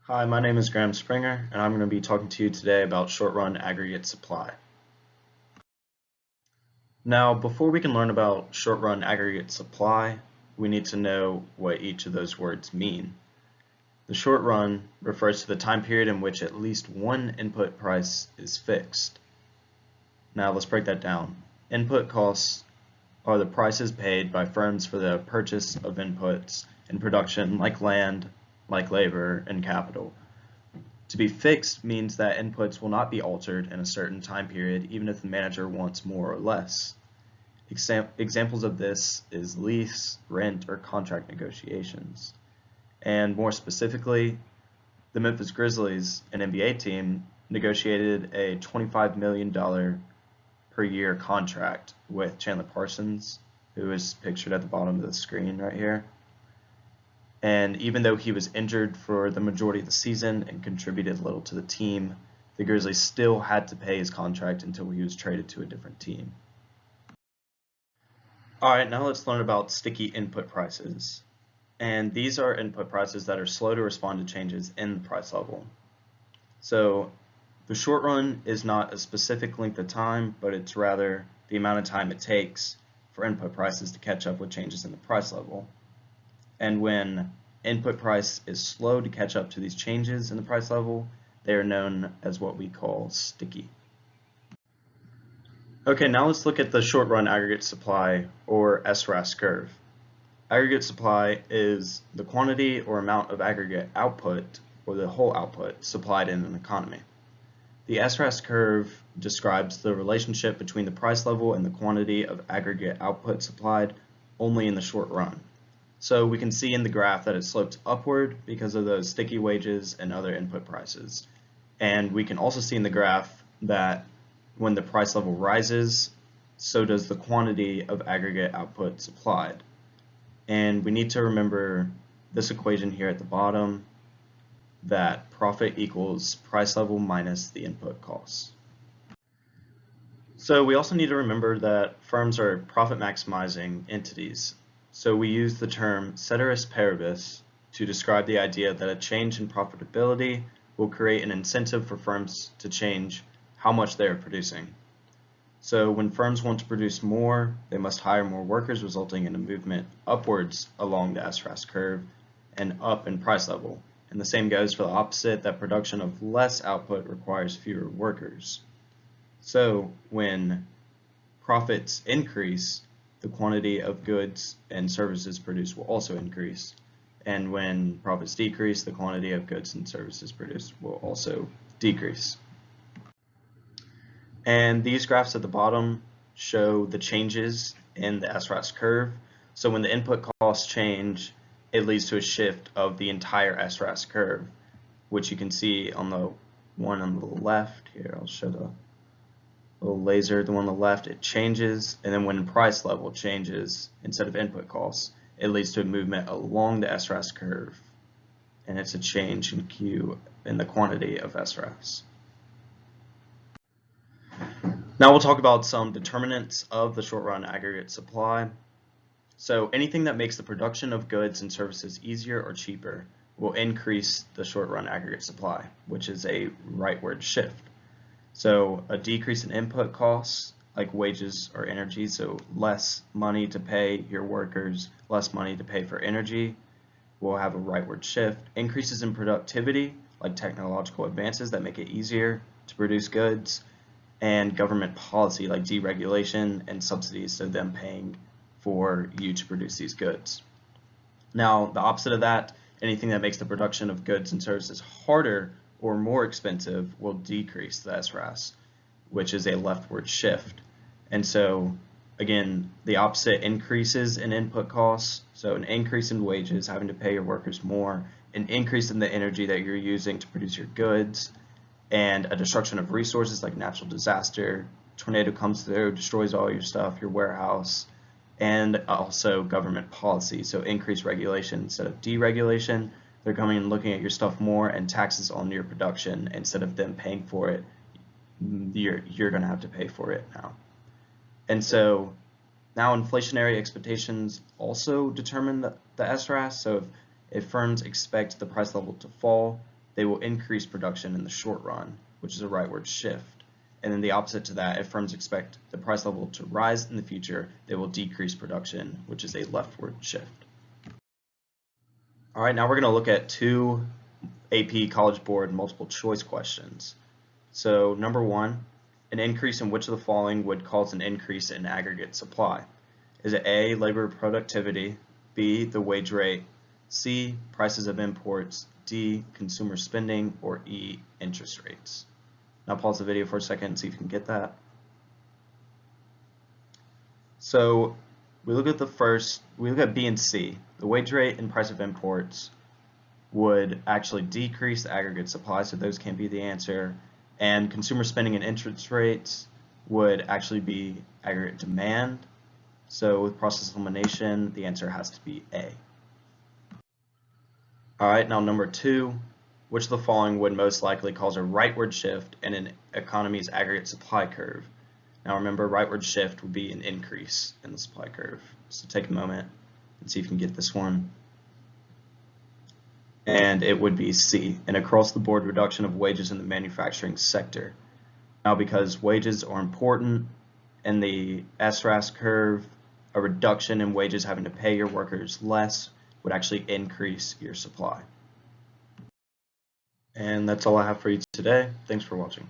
Hi, my name is Graham Springer, and I'm going to be talking to you today about short-run aggregate supply. Now, before we can learn about short-run aggregate supply, we need to know what each of those words mean. The short run refers to the time period in which at least one input price is fixed. Now, let's break that down. Input costs are the prices paid by firms for the purchase of inputs in production like land, like labor, and capital. To be fixed means that inputs will not be altered in a certain time period even if the manager wants more or less. Examples of this is lease, rent, or contract negotiations. And more specifically, the Memphis Grizzlies, an NBA team, negotiated a $25 million per year contract with Chandler Parsons, who is pictured at the bottom of the screen right here. And even though he was injured for the majority of the season and contributed little to the team, the Grizzlies still had to pay his contract until he was traded to a different team. Alright, now let's learn about sticky input prices. And these are input prices that are slow to respond to changes in the price level. So the short run is not a specific length of time, but it's rather the amount of time it takes for input prices to catch up with changes in the price level. And when input price is slow to catch up to these changes in the price level, they are known as what we call sticky. Okay, now let's look at the short run aggregate supply, or SRAS curve. Aggregate supply is the quantity or amount of aggregate output, or the whole output, supplied in an economy. The SRAS curve describes the relationship between the price level and the quantity of aggregate output supplied only in the short run. So we can see in the graph that it slopes upward because of those sticky wages and other input prices. And we can also see in the graph that when the price level rises, so does the quantity of aggregate output supplied. And we need to remember this equation here at the bottom, that profit equals price level minus the input costs. So we also need to remember that firms are profit maximizing entities. So we use the term ceteris paribus to describe the idea that a change in profitability will create an incentive for firms to change how much they are producing. So when firms want to produce more, they must hire more workers, resulting in a movement upwards along the SRAS curve and up in price level. And the same goes for the opposite, that production of less output requires fewer workers. So when profits increase, the quantity of goods and services produced will also increase. And when profits decrease, the quantity of goods and services produced will also decrease. And these graphs at the bottom show the changes in the SRAS curve. So when the input costs change, it leads to a shift of the entire SRAS curve, which you can see on the one on the left here. I'll show the little laser, the one on the left, it changes, and then when price level changes instead of input costs, it leads to a movement along the SRAS curve, and it's a change in Q in the quantity of SRAS. Now we'll talk about some determinants of the short run aggregate supply. So anything that makes the production of goods and services easier or cheaper will increase the short run aggregate supply, which is a rightward shift. So a decrease in input costs like wages or energy, so less money to pay your workers, less money to pay for energy, will have a rightward shift. Increases in productivity like technological advances that make it easier to produce goods, and government policy like deregulation and subsidies, so them paying for you to produce these goods. Now, the opposite of that, anything that makes the production of goods and services harder or more expensive will decrease the SRAS, which is a leftward shift. And so, again, the opposite increases in input costs, so an increase in wages, having to pay your workers more, an increase in the energy that you're using to produce your goods, and a destruction of resources like natural disaster, tornado comes through, destroys all your stuff, your warehouse, and also government policy, so increased regulation instead of deregulation. They're coming and looking at your stuff more, and taxes on your production instead of them paying for it, you're going to have to pay for it now. And so now inflationary expectations also determine the SRAS. So if firms expect the price level to fall, they will increase production in the short run, which is a rightward shift. And then the opposite to that, if firms expect the price level to rise in the future, they will decrease production, which is a leftward shift. All right, now we're going to look at two AP College Board multiple choice questions. So number one, an increase in which of the following would cause an increase in aggregate supply? Is it A, labor productivity, B, the wage rate, C, prices of imports, D, consumer spending, or E, interest rates? Now pause the video for a second and see if you can get that. So we look at B and C. The wage rate and price of imports would actually decrease the aggregate supply, so those can't be the answer. And consumer spending and interest rates would actually be aggregate demand. So with process elimination, the answer has to be A. All right, now number two, which of the following would most likely cause a rightward shift in an economy's aggregate supply curve? Now remember, rightward shift would be an increase in the supply curve. So take a moment and see if you can get this one. And it would be C, an across-the-board reduction of wages in the manufacturing sector. Now because wages are important in the SRAS curve, a reduction in wages having to pay your workers less would actually increase your supply. And that's all I have for you today. Thanks for watching.